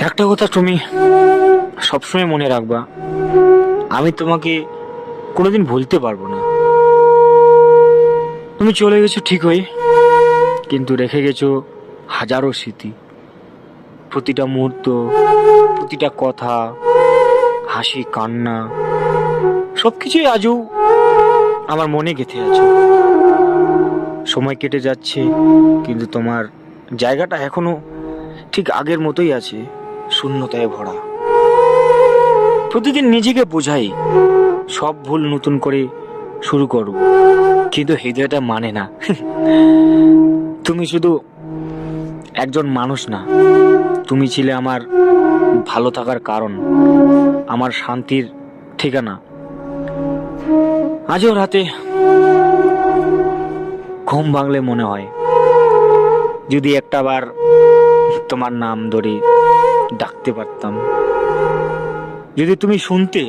একটা কথা তুমি সবসময় মনে রাখবা, আমি তোমাকে কোনোদিন ভুলতে পারবো না। তুমি চলে গেছো ঠিকই, কিন্তু রেখে গেছো হাজারো স্মৃতি। প্রতিটা মুহূর্ত, প্রতিটা কথা, হাসি কান্না, সবকিছুই আজও আমার মনে গেঁথে আছে। সময় কেটে যাচ্ছে, কিন্তু তোমার জায়গাটা এখনো ঠিক আগের মতোই আছে, শূন্যতায় ভরা। প্রতিদিন নিজেকে বোঝাই সব ভুল নতুন করে শুরু করব, কিন্তু হৃদয়টা মানে না। তুমি শুধু একজন মানুষ না, তুমি ছিলে আমার ভালো থাকার কারণ, আমার শান্তির ঠিকানা। আজও রাতে ঘুম ভাঙলে মনে হয়, যদি একটা বার তোমার নাম ধরে ডাকতে পারতাম, যদি তুমি শুনতে,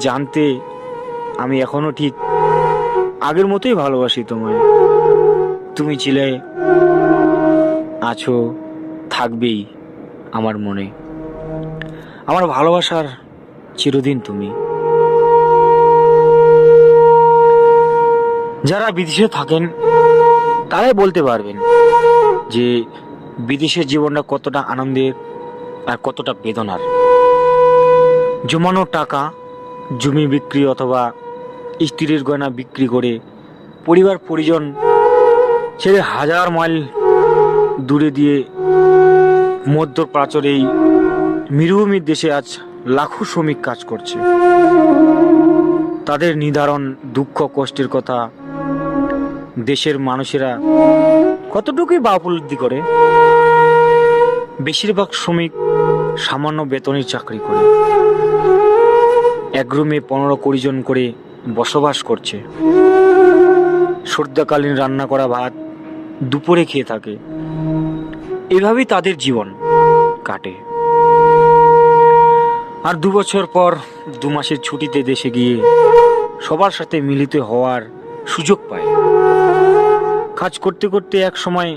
জানতে আমি এখনো ঠিক আগের মতোই ভালোবাসি তোমায়। তুমি ছিলে, আছো, থাকবেই আমার মনে। আমার ভালোবাসার চিরদিন তুমি। যারা বিদেশে থাকেন তারাই বলতে পারবেন যে বিদেশের জীবনটা কতটা আনন্দের আর কতটা বেদনার। জমানো টাকা, জমি বিক্রি অথবা স্ত্রীর গয়না বিক্রি করে পরিবার পরিজন ছেড়ে হাজার মাইল দূরে দিয়ে মধ্যপ্রাচ্যের এই মরুভূমির দেশে আজ লাখো শ্রমিক কাজ করছে। তাদের নিদারুণ দুঃখ কষ্টের কথা দেশের মানুষেরা কতটুকুই বা উপলব্ধি করে। বেশিরভাগ শ্রমিক সামান্য বেতনের চাকরি করে, এক রুমে 15-20 জন করে বসবাস করছে। সন্ধ্যাকালীন রান্না করা ভাত দুপুরে খেয়ে থাকে। এভাবেই তাদের জীবন কাটে। আর 2 বছর পর 2 মাসের ছুটিতে দেশে গিয়ে সবার সাথে মিলিত হওয়ার সুযোগ পায়। কাজ করতে করতে এক সময়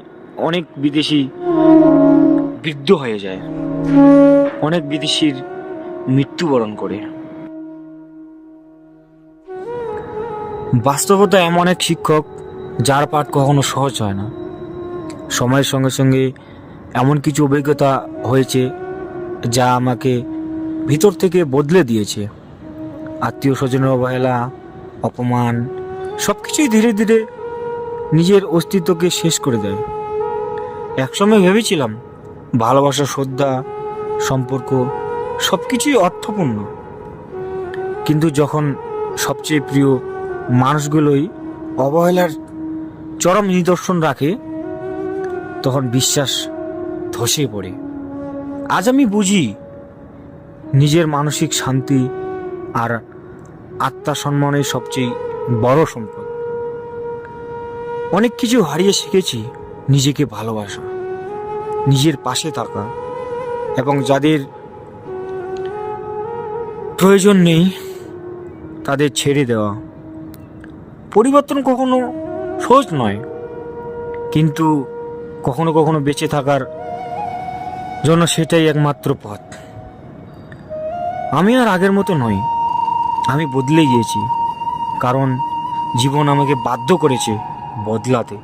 অনেক বিদেশি বৃদ্ধ হয়ে যায়, অনেক বিদেশির মৃত্যুবরণ করে। বাস্তবতা এমন এক শিক্ষক যার পাঠ কখনো সহজ হয় না। সময়ের সঙ্গে সঙ্গে এমন কিছু অভিজ্ঞতা হয়েছে যা আমাকে ভিতর থেকে বদলে দিয়েছে। আত্মীয় স্বজনের অবহেলা, অপমান সবকিছুই ধীরে ধীরে নিজের অস্তিত্বকে শেষ করে দেয়। একসময় ভেবেছিলাম ভালোবাসা, শ্রদ্ধা, সম্পর্ক সবকিছুই অর্থপূর্ণ, কিন্তু যখন সবচেয়ে প্রিয় মানুষগুলোই অবহেলার চরম নিদর্শন রাখে, তখন বিশ্বাস ধসে পড়ে। আজ আমি বুঝি নিজের মানসিক শান্তি আর আত্মসম্মানের সবচেয়ে বড় সম্পদ। অনেক কিছু হারিয়ে শিখেছি, নিজেকে ভালোবাসা, নিজের পাশে থাকা এবং যাদের প্রয়োজন নেই তাদের ছেড়ে দেওয়া। পরিবর্তন কখনো সহজ নয়, কিন্তু কখনো কখনো বেঁচে থাকার জন্য সেটাই একমাত্র পথ। আমি আর আগের মতো নই, আমি বদলে গিয়েছি, কারণ জীবন আমাকে বাধ্য করেছে বদলাতে।